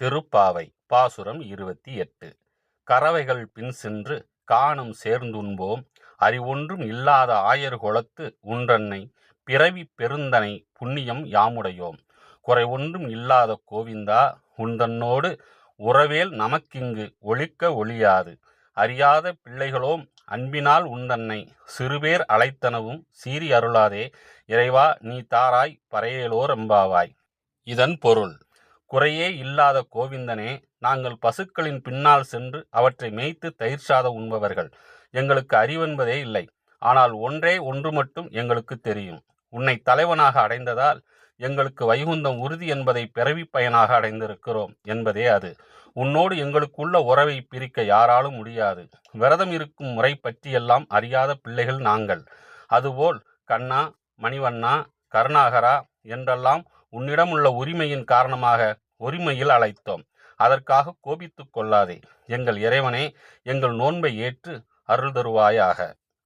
திருப்பாவை பாசுரம் 28. கறவைகள் பின் சென்று காணும் சேர்ந்துண்போம், அறிவொன்றும் இல்லாத ஆயர் குலத்து உன்றன்னை பிறவி பெருந்தனை புண்ணியம் யாமுடையோம். குறை ஒன்றும் இல்லாத கோவிந்தா, உந்தன்னோடு உறவேல் நமக்கிங்கு ஒழிக்க ஒழியாது. அறியாத பிள்ளைகளோம் அன்பினால் உந்தன்னை சிறுபேர் அழைத்தனவும் சீறி அருளாதே. இறைவா, நீ தாராய் பறையேலோர் எம்பாவாய். இதன் பொருள்: குறையே இல்லாத கோவிந்தனே, நாங்கள் பசுக்களின் பின்னால் சென்று அவற்றை மேய்த்து தயிர் சாதம் உண்பவர்கள். எங்களுக்கு அறிவென்பதே இல்லை. ஆனால் ஒன்றே ஒன்று மட்டும் எங்களுக்கு தெரியும். உன்னை தலைவனாக அடைந்ததால் எங்களுக்கு வைகுந்தம் உறுதி என்பதை பிறவி பயனாக அடைந்திருக்கிறோம் என்பதே அது. உன்னோடு எங்களுக்குள்ள உறவை பிரிக்க யாராலும் முடியாது. விரதம் இருக்கும் முறை பற்றியெல்லாம் அறியாத பிள்ளைகள் நாங்கள். அதுபோல் கண்ணா, மணிவண்ணா, கருணாகரா என்றெல்லாம் உன்னிடமுள்ள உரிமையின் காரணமாக ஒருமையில் அழைத்தோம். அதற்காக கோபித்துக் கொள்ளாதே. எங்கள் இறைவனே, எங்கள் நோன்பை ஏற்று அருள் தருவாயாக.